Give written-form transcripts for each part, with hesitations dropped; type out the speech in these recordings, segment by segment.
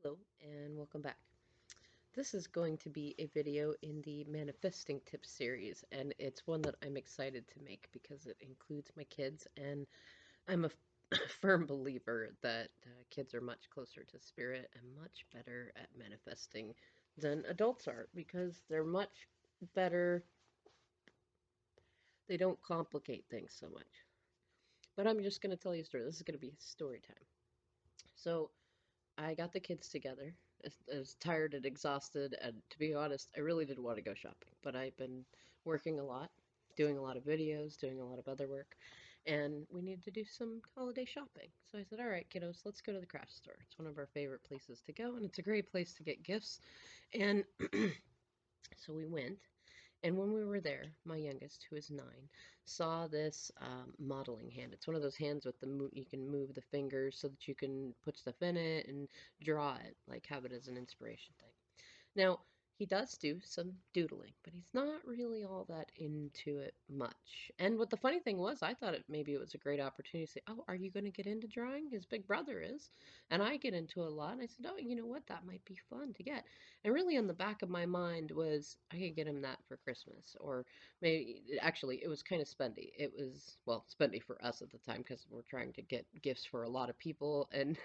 Hello and welcome back. This is going to be a video in the manifesting tips series, and it's one that I'm excited to make because it includes my kids, and I'm a firm believer that kids are much closer to spirit and much better at manifesting than adults are because they're much better. They don't complicate things so much. But I'm just going to tell you a story. This is going to be story time. So, I got the kids together. I was tired and exhausted, and to be honest, I really didn't want to go shopping. But I've been working a lot, doing a lot of videos, doing a lot of other work, and we needed to do some holiday shopping. So I said, "All right, kiddos, let's go to the craft store. It's one of our favorite places to go, and it's a great place to get gifts." And so we went, and when we were there, my youngest, who is 9, saw this modeling hand. It's one of those hands with you can move the fingers so that you can put stuff in it and draw it, like have it as an inspiration thing. Now, he does do some doodling, but he's not really all that into it much. And what the funny thing was, I thought maybe it was a great opportunity to say, "Oh, are you going to get into drawing? His big brother is." And I get into a lot. And I said, "Oh, you know what? That might be fun to get." And really, on the back of my mind was, I could get him that for Christmas. Or maybe, actually, it was kind of spendy. It was, well, spendy for us at the time because we're trying to get gifts for a lot of people and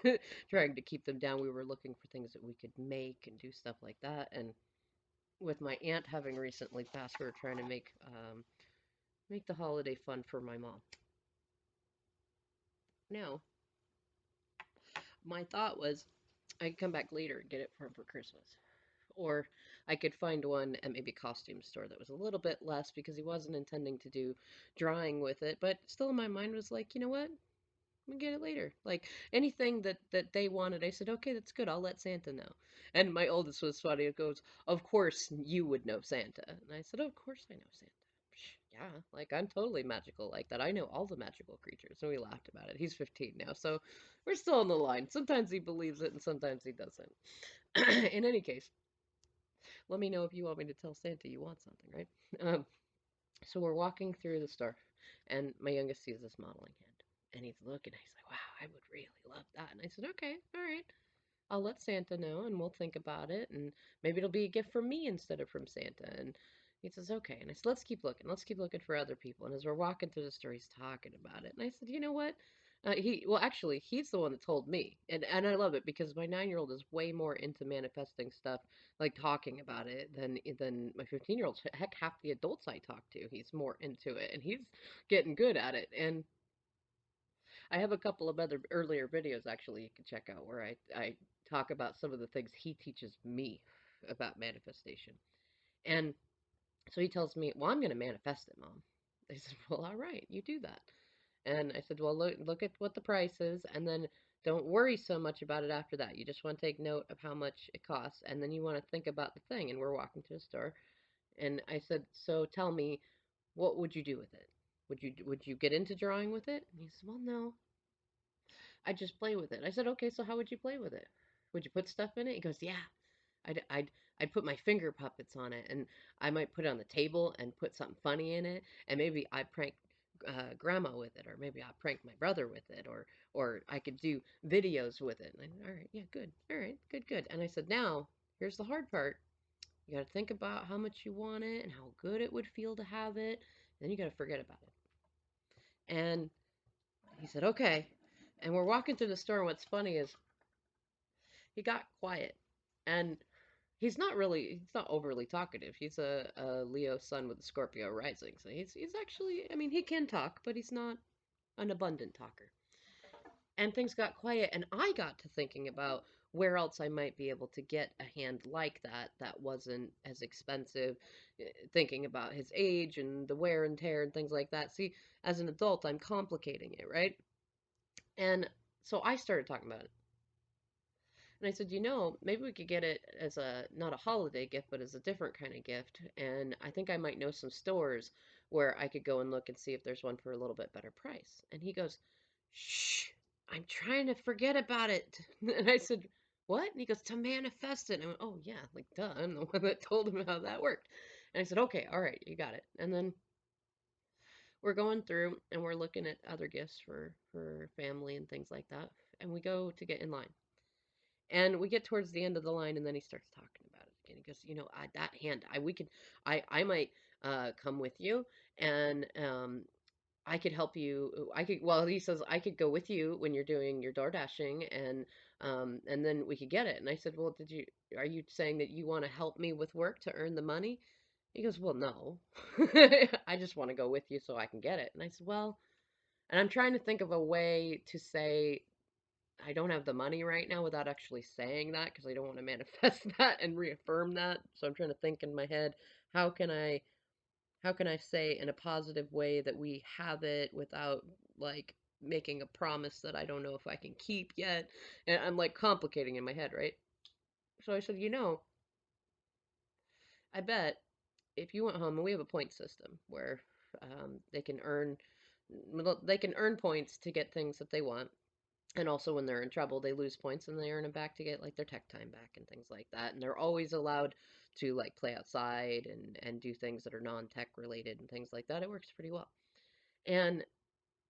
trying to keep them down. We were looking for things that we could make and do stuff like that. And with my aunt having recently passed, we were trying to make the holiday fun for my mom. Now, my thought was I could come back later and get it for him for Christmas. Or I could find one at maybe a costume store that was a little bit less because he wasn't intending to do drawing with it. But still in my mind was like, you know what? We get it later. Like anything that they wanted, I said, okay, that's good. I'll let Santa know. And my oldest was funny. It goes, of course you would know Santa. And I said, of course I know Santa. Yeah, like I'm totally magical like that. I know all the magical creatures. And we laughed about it. He's 15 now, so we're still on the line. Sometimes he believes it and sometimes he doesn't. In any case, let me know if you want me to tell Santa you want something, right? So we're walking through the store, and my youngest sees this modeling hand, and he's looking. He's like, "Wow, I would really love that." And I said, "Okay, all right. I'll let Santa know, and we'll think about it, and maybe it'll be a gift from me instead of from Santa." And he says, "Okay." And I said, "Let's keep looking. Let's keep looking for other people." And as we're walking through the store, he's talking about it, and I said, "You know what?" Well, actually, he's the one that told me, and I love it because my 9-year-old is way more into manifesting stuff, like talking about it, than my 15-year-old. Heck, half the adults I talk to, he's more into it, and he's getting good at it. And I have a couple of other earlier videos actually you can check out where I talk about some of the things he teaches me about manifestation. And so he tells me, "Well, I'm going to manifest it, Mom." I said, "Well, all right, you do that." And I said, "Well, look at what the price is, and then don't worry so much about it after that. You just want to take note of how much it costs, and then you want to think about the thing." And we're walking to the store, and I said, "So tell me, what would you do with it? Would you get into drawing with it?" And he said, "Well, no, I just play with it." I said, "Okay, so how would you play with it? Would you put stuff in it?" He goes, "Yeah, I'd put my finger puppets on it, and I might put it on the table and put something funny in it, and maybe I'd prank grandma with it, or maybe I'd prank my brother with it, or I could do videos with it." And I said, "All right, yeah, good, all right, good, good." And I said, "Now, here's the hard part. You got to think about how much you want it and how good it would feel to have it. Then you got to forget about it." And he said, "Okay." And we're walking through the store, and what's funny is he got quiet. And he's not overly talkative. He's a Leo sun with a Scorpio rising. So he's actually, I mean, he can talk, but he's not an abundant talker. And things got quiet, and I got to thinking about where else I might be able to get a hand like that that wasn't as expensive, thinking about his age and the wear and tear and things like that. See, as an adult, I'm complicating it, right? And so I started talking about it. And I said, maybe we could get it as not a holiday gift, but as a different kind of gift. And I think I might know some stores where I could go and look and see if there's one for a little bit better price. And he goes, "Shh, I'm trying to forget about it." And I said, "What?" And he goes, "To manifest it." And I went, "Oh, yeah, like, duh, I'm the one that told him how that worked." And I said, "Okay, all right, you got it." And then we're going through and we're looking at other gifts for family and things like that. And we go to get in line. And we get towards the end of the line, and then he starts talking about it again. He goes, that hand, I might come with you, and I could help you. Well, he says I could go with you when you're doing your door dashing, and then we could get it. And I said, well, are you saying that you want to help me with work to earn the money? He goes, well, no, I just want to go with you so I can get it. And I said, well, and I'm trying to think of a way to say I don't have the money right now without actually saying that because I don't want to manifest that and reaffirm that. So I'm trying to think in my head, how can I how can I say in a positive way that we have it without like making a promise that I don't know if I can keep yet? And I'm like complicating in my head, right? So I said, I bet if you went home and we have a point system where they can earn they can earn points to get things that they want. And also when they're in trouble, they lose points and they earn them back to get like their tech time back and things like that. And they're always allowed to like play outside and do things that are non-tech related and things like that. It works pretty well. And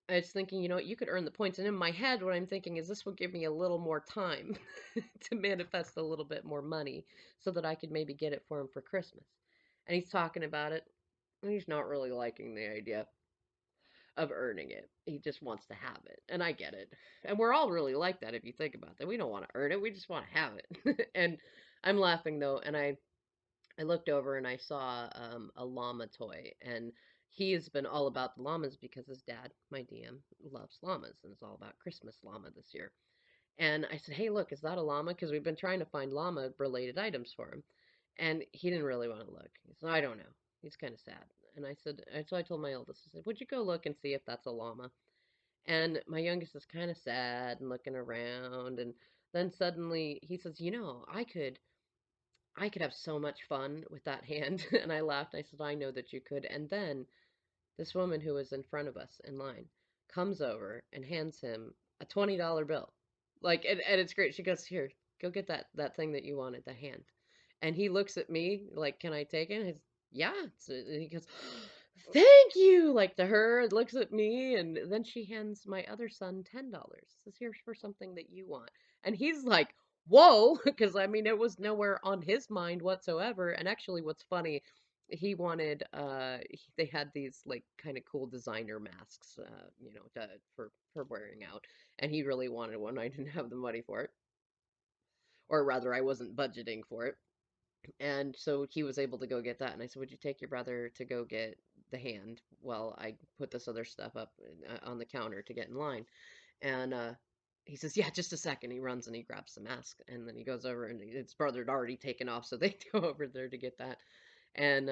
I was thinking, you could earn the points. And in my head, what I'm thinking is this will give me a little more time to manifest a little bit more money so that I could maybe get it for him for Christmas. And he's talking about it, and he's not really liking the idea of earning it. He just wants to have it. And I get it. And we're all really like that if you think about that. We don't want to earn it, we just want to have it. And I'm laughing though, and I looked over and I saw a llama toy, and he has been all about the llamas because his dad, my DM, loves llamas and it's all about Christmas llama this year. And I said, "Hey, look, is that a llama?" Because we've been trying to find llama related items for him. And he didn't really want to look. He said, "I don't know." He's kind of sad. And so I told my oldest, I said, "Would you go look and see if that's a llama?" And my youngest is kind of sad and looking around. And then suddenly he says, I could have so much fun with that hand." And I laughed. I said, "I know that you could." And then this woman who was in front of us in line comes over and hands him a $20 bill. Like, and it's great. She goes, "Here, go get that thing that you wanted, the hand." And he looks at me like, "Can I take it?" And he's, "Yeah." So he goes, "Thank you," like to her, and looks at me, and then she hands my other son $10. Says, "Here's for something that you want." And he's like, "Whoa," because I mean, it was nowhere on his mind whatsoever. And actually, what's funny, he wanted they had these like kind of cool designer masks, for wearing out, and he really wanted one. I didn't have the money for it, or rather, I wasn't budgeting for it. And so he was able to go get that. And I said, "Would you take your brother to go get the hand while I put this other stuff up on the counter to get in line?" And he says, "Yeah, just a second." He runs and he grabs the mask, and then he goes over, and his brother had already taken off, so they go over there to get that. And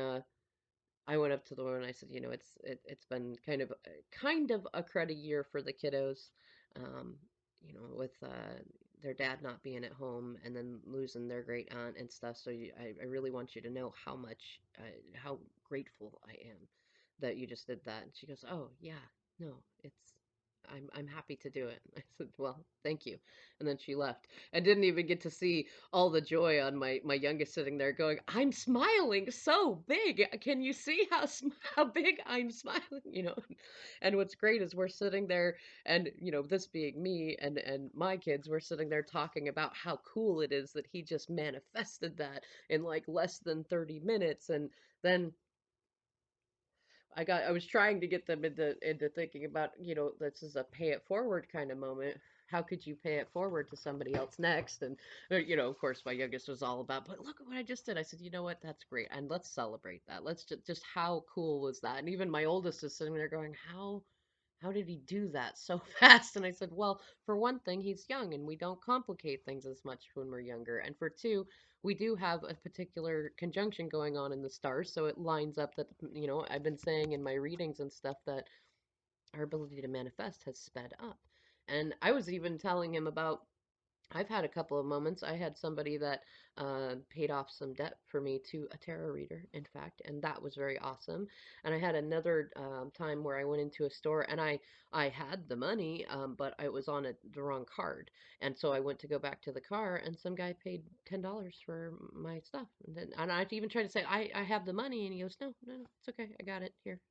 I went up to the woman and I said, it's been kind of a cruddy year for the kiddos, um, with their dad not being at home and then losing their great aunt and stuff. So I really want you to know how grateful I am that you just did that." And she goes, "Oh yeah, no, I'm happy to do it." I said, "Well, thank you." And then she left. I didn't even get to see all the joy on my youngest sitting there going, "I'm smiling so big. Can you see how big I'm smiling?" And what's great is we're sitting there, and this being me and my kids, we're sitting there talking about how cool it is that he just manifested that in like less than 30 minutes. And then I was trying to get them into thinking about, this is a pay it forward kind of moment. How could you pay it forward to somebody else next? And of course, my youngest was all about, "But look at what I just did." I said, "You know what? That's great, and let's celebrate that. Let's just how cool was that?" And even my oldest is sitting there going, How did he do that so fast?" And I said, "Well, for one thing, he's young and we don't complicate things as much when we're younger. And for two, we do have a particular conjunction going on in the stars. So it lines up that, I've been saying in my readings and stuff that our ability to manifest has sped up." And I was even telling him about I've had a couple of moments. I had somebody that paid off some debt for me to a tarot reader, in fact, and that was very awesome. And I had another time where I went into a store and I had the money, but I was on the wrong card, and so I went to go back to the car, and some guy paid $10 for my stuff, and I even tried to say I have the money, and he goes, "No, no, no, it's okay, I got it here."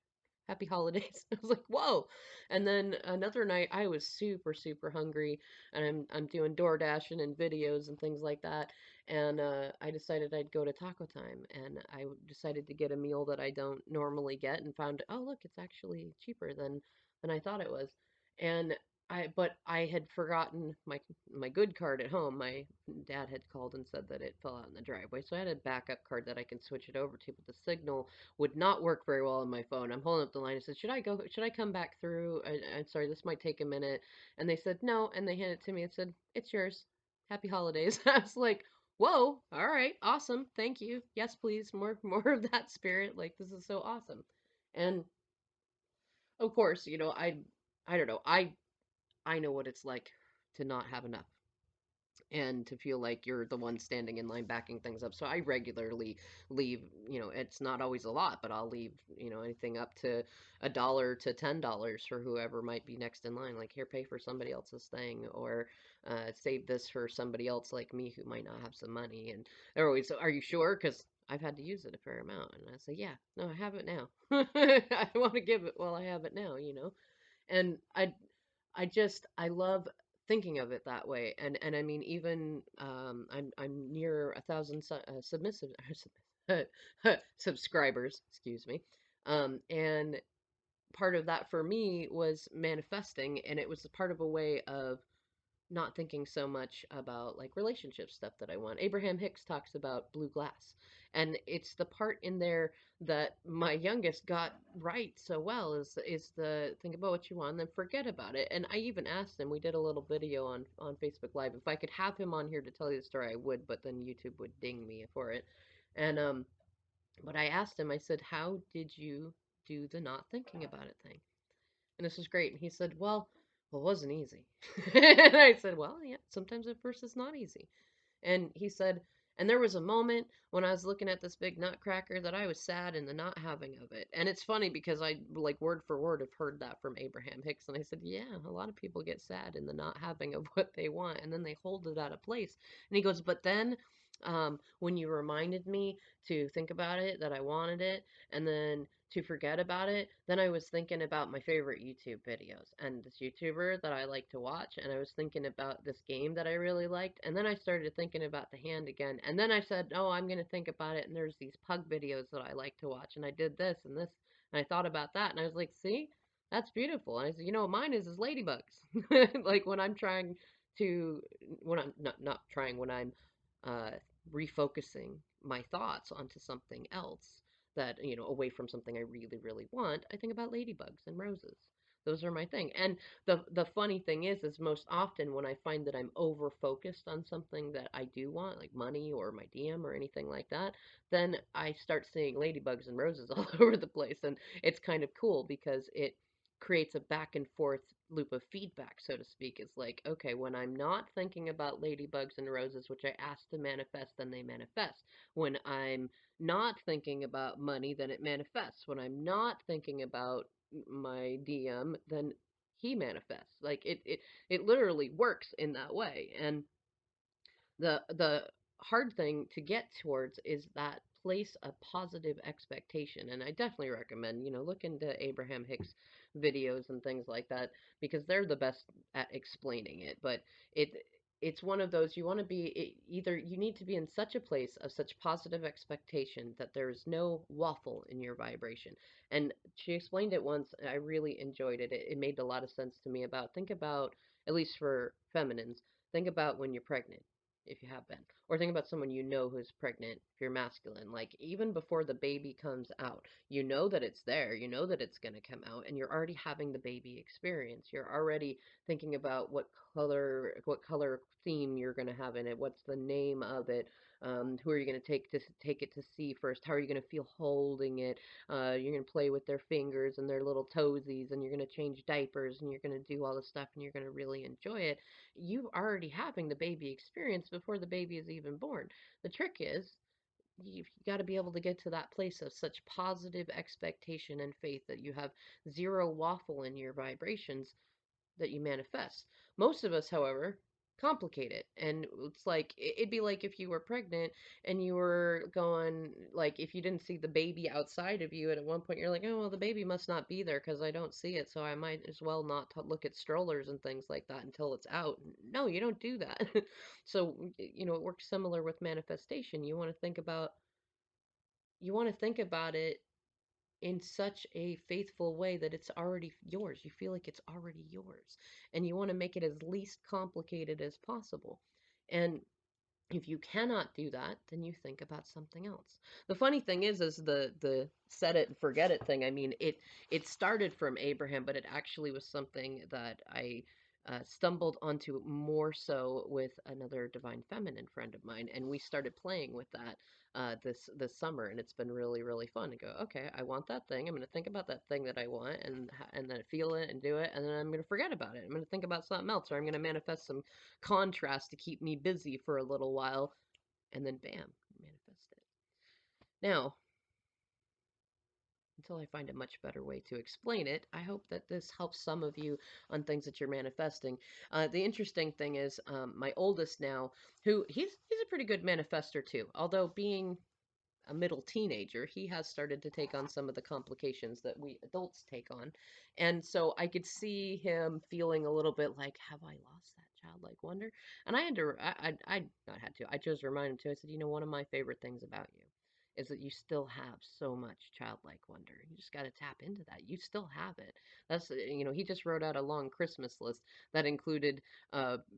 Happy holidays. I was like, whoa. And then another night I was super, super hungry and I'm doing door dashing and videos and things like that. And I decided I'd go to Taco Time and decided to get a meal that I don't normally get and found, oh look, it's actually cheaper than I thought it was. And I had forgotten my good card at home. My dad had called and said that it fell out in the driveway. So I had a backup card that I can switch it over to, but the signal would not work very well on my phone. I'm holding up the line. I said, should I come back through? I'm sorry, this might take a minute. And they said, no. And they handed it to me and said, it's yours. Happy holidays. I was like, whoa, all right, awesome. Thank you. Yes, please. More of that spirit. Like, this is so awesome. And of course, I don't know. I know what it's like to not have enough and to feel like you're the one standing in line backing things up. So I regularly leave, it's not always a lot, but I'll leave, anything up to $1 to $10 for whoever might be next in line. Like, here, pay for somebody else's thing, or save this for somebody else like me who might not have some money. And they're always, are you sure? Because I've had to use it a fair amount. And I say, yeah, no, I have it now. I want to give it while I have it now. And I love thinking of it that way. And I mean, even I'm near 1,000 submissive subscribers, excuse me. And part of that for me was manifesting, and it was a part of a way of not thinking so much about like relationship stuff that I want. Abraham Hicks talks about blue glass. And it's the part in there that my youngest got right so well is the think about what you want and then forget about it. And I even asked him, we did a little video on Facebook Live. If I could have him on here to tell you the story, I would, but then YouTube would ding me for it. And but I asked him, I said, how did you do the not thinking about it thing? And this was great. And he said, well, it wasn't easy. And I said, well, yeah, sometimes at first it's not easy. And he said, and there was a moment when I was looking at this big nutcracker that I was sad in the not having of it. And it's funny because I, like, word for word, have heard that from Abraham Hicks. And I said, yeah, a lot of people get sad in the not having of what they want. And then they hold it out of place. And he goes, but then when you reminded me to think about it, that I wanted it, and then to forget about it, then I was thinking about my favorite YouTube videos and this YouTuber that I like to watch, and I was thinking about this game that I really liked, and then I started thinking about the hand again, and then I said, oh, I'm going to think about it, and there's these pug videos that I like to watch, and I did this and this, and I thought about that, and I was like, see, that's beautiful. And I said, what mine is ladybugs. Like when I'm trying to, when I'm not trying, when I'm uh, refocusing my thoughts onto something else that, away from something I really, really want, I think about ladybugs and roses. Those are my thing. And the funny thing is most often when I find that I'm over focused on something that I do want, like money or my DM or anything like that, then I start seeing ladybugs and roses all over the place. And it's kind of cool because it creates a back and forth loop of feedback, so to speak. It's like, okay, when I'm not thinking about ladybugs and roses, which I ask to manifest, then they manifest. When I'm not thinking about money, then it manifests. When I'm not thinking about my DM, then he manifests. Like it literally works in that way. And the hard thing to get towards is that place of positive expectation. And I definitely recommend, look into Abraham Hicks videos and things like that because they're the best at explaining it. But it it's one of those you want to be either you need to be in such a place of such positive expectation that there is no waffle in your vibration. And she explained it once, and I really enjoyed it. It made a lot of sense to me about think about, at least for feminines, think about when you're pregnant if you have been. Or think about someone who's pregnant if you're masculine. Like, even before the baby comes out, you know that it's there, you know that it's going to come out, and you're already having the baby experience. You're already thinking about what color theme you're going to have in it, what's the name of it, who are you going to take it to see first, how are you going to feel holding it, you're going to play with their fingers and their little toesies, and you're going to change diapers, and you're going to do all this stuff, and you're going to really enjoy it. You already having the baby experience before the baby is even born. The trick is you've got to be able to get to that place of such positive expectation and faith that you have zero waffle in your vibrations that you manifest. Most of us, however, complicate it. And it's like it'd be like if you were pregnant and you were going, like, if you didn't see the baby outside of you, and at one point you're like, oh well, the baby must not be there because I don't see it, so I might as well not look at strollers and things like that until it's out. No, you don't do that. So it works similar with manifestation. You want to think about it in such a faithful way that it's already yours. You feel like it's already yours. And you want to make it as least complicated as possible. And if you cannot do that, then you think about something else. The funny thing is the set it and forget it thing. I mean, it started from Abraham, but it actually was something that I stumbled onto more so with another divine feminine friend of mine, and we started playing with that this summer, and it's been really really fun to go. Okay, I want that thing. I'm going to think about that thing that I want, and then feel it and do it, and then I'm going to forget about it. I'm going to think about something else, or I'm going to manifest some contrast to keep me busy for a little while, and then bam, manifest it. Now, until I find a much better way to explain it, I hope that this helps some of you on things that you're manifesting. The interesting thing is, my oldest now, who he's a pretty good manifester too, although being a middle teenager, he has started to take on some of the complications that we adults take on. And so I could see him feeling a little bit like, have I lost that childlike wonder? And I had to, I not had to, I just reminded him too. I said, one of my favorite things about you is that you still have so much childlike wonder. You just got to tap into that. You still have it. He just wrote out a long Christmas list that included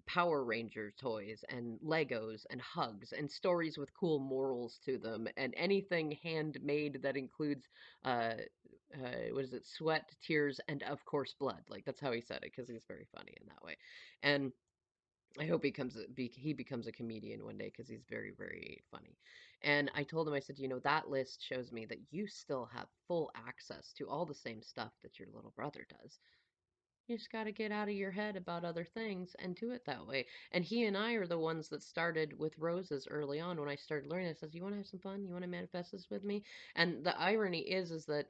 Power Ranger toys and Legos and hugs and stories with cool morals to them, and anything handmade that includes what is it, sweat, tears, and of course blood. Like, that's how he said it because he's very funny in that way. And I hope he becomes a comedian one day because he's very very funny. And I told him, I said, that list shows me that you still have full access to all the same stuff that your little brother does. You just got to get out of your head about other things and do it that way. And he and I are the ones that started with roses early on. When I started learning, I says, "You want to have some fun? You want to manifest this with me?" And the irony is that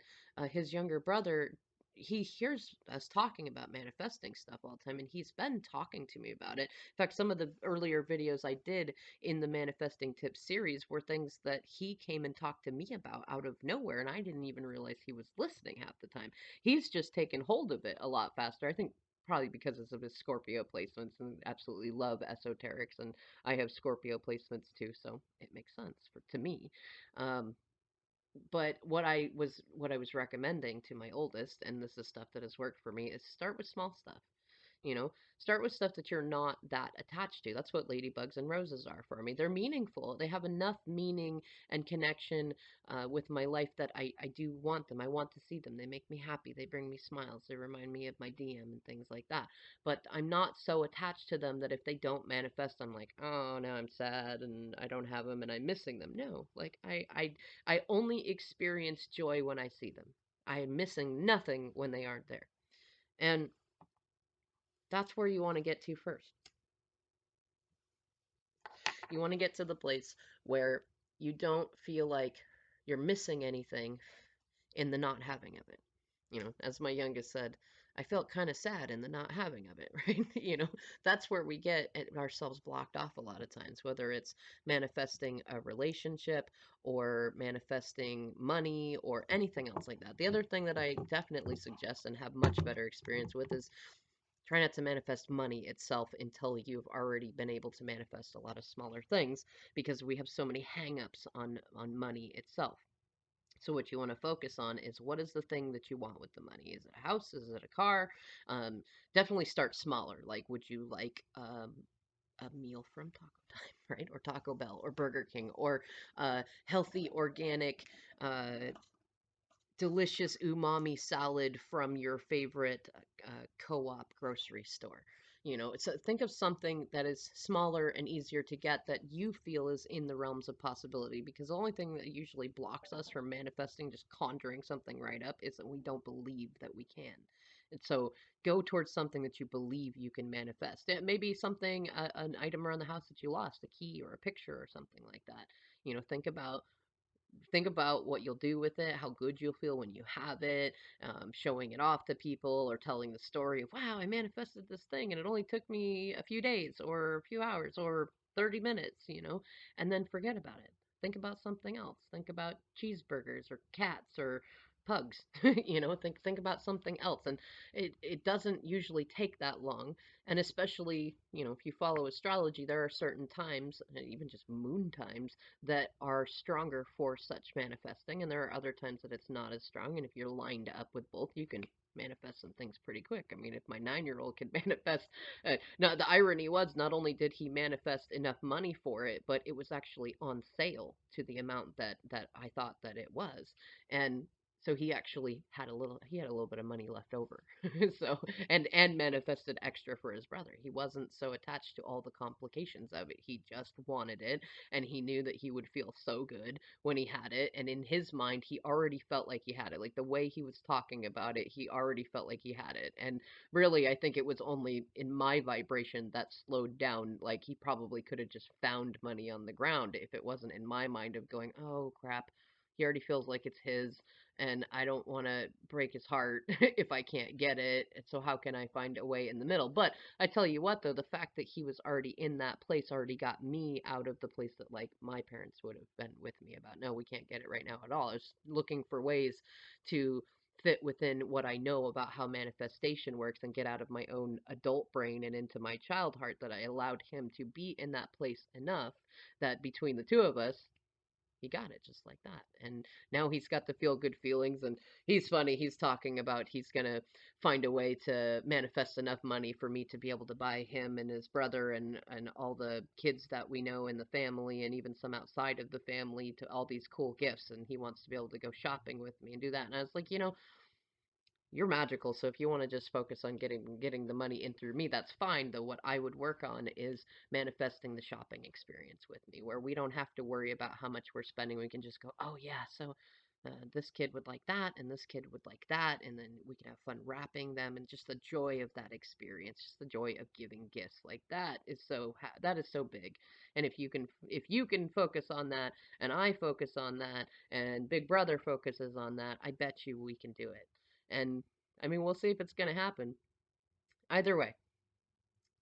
his younger brother, he hears us talking about manifesting stuff all the time, and he's been talking to me about it. In fact, some of the earlier videos I did in the manifesting tips series were things that he came and talked to me about out of nowhere, and I didn't even realize he was listening half the time. He's just taken hold of it a lot faster. I think probably because of his Scorpio placements, and absolutely love esoterics, and I have Scorpio placements too, so it makes sense to me. Um, but what I was recommending to my oldest, and this is stuff that has worked for me, is start with small stuff. Start with stuff that you're not that attached to. That's what ladybugs and roses are for me. They're meaningful. They have enough meaning and connection with my life that I do want them. I want to see them. They make me happy. They bring me smiles. They remind me of my DM and things like that. But I'm not so attached to them that if they don't manifest, I'm like, oh, now I'm sad and I don't have them and I'm missing them. No, like I only experience joy when I see them. I am missing nothing when they aren't there. And that's where you want to get to first. You want to get to the place where you don't feel like you're missing anything in the not having of it. As my youngest said, I felt kind of sad in the not having of it, right? That's where we get ourselves blocked off a lot of times, whether it's manifesting a relationship or manifesting money or anything else like that. The other thing that I definitely suggest and have much better experience with is try not to manifest money itself until you've already been able to manifest a lot of smaller things, because we have so many hang-ups on money itself. So what you want to focus on is, what is the thing that you want with the money? Is it a house? Is it a car? Definitely start smaller. Like, would you like a meal from Taco Time, right? Or Taco Bell or Burger King, or healthy, organic, delicious umami salad from your favorite co-op grocery store. So think of something that is smaller and easier to get that you feel is in the realms of possibility, because the only thing that usually blocks us from manifesting, just conjuring something right up, is that we don't believe that we can. And so go towards something that you believe you can manifest. It may be something, an item around the house that you lost, a key or a picture or something like that. Think about think about what you'll do with it, how good you'll feel when you have it, showing it off to people or telling the story of, wow, I manifested this thing and it only took me a few days or a few hours or 30 minutes, and then forget about it. Think about something else. Think about cheeseburgers or cats or pugs. Think about something else. And it doesn't usually take that long. And especially, if you follow astrology, there are certain times, even just moon times, that are stronger for such manifesting, and there are other times that it's not as strong. And if you're lined up with both, you can manifest some things pretty quick. I mean, if my 9-year-old could manifest, now the irony was not only did he manifest enough money for it, but it was actually on sale to the amount that I thought that it was, and so he actually had a little bit of money left over. So and manifested extra for his brother. He wasn't so attached to all the complications of it. He just wanted it, and he knew that he would feel so good when he had it, and in his mind he already felt like he had it. Like the way he was talking about it, he already felt like he had it. And really, I think it was only in my vibration that slowed down. Like he probably could have just found money on the ground if it wasn't in my mind of going, oh crap, he already feels like it's his, and I don't want to break his heart if I can't get it. So how can I find a way in the middle? But I tell you what, though, the fact that he was already in that place already got me out of the place that like my parents would have been with me about. No, we can't get it right now at all. I was looking for ways to fit within what I know about how manifestation works and get out of my own adult brain and into my child heart, that I allowed him to be in that place enough that between the two of us, he got it just like that. And now he's got the feel good feelings. And he's funny. He's talking about he's going to find a way to manifest enough money for me to be able to buy him and his brother and all the kids that we know in the family, and even some outside of the family, to all these cool gifts. And he wants to be able to go shopping with me and do that. And I was like, you're magical, so if you want to just focus on getting the money in through me, that's fine. Though what I would work on is manifesting the shopping experience with me, where we don't have to worry about how much we're spending. We can just go, oh yeah, so this kid would like that, and this kid would like that, and then we can have fun wrapping them, and just the joy of that experience, just the joy of giving gifts, like that is so big. And if you can focus on that, and I focus on that, and Big Brother focuses on that, I bet you we can do it. And I mean, we'll see if it's going to happen. Either way,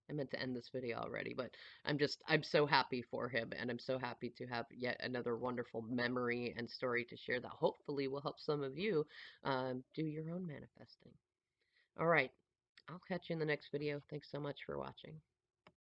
I meant to end this video already, but I'm so happy for him, and I'm so happy to have yet another wonderful memory and story to share that hopefully will help some of you do your own manifesting. All right, I'll catch you in the next video. Thanks so much for watching.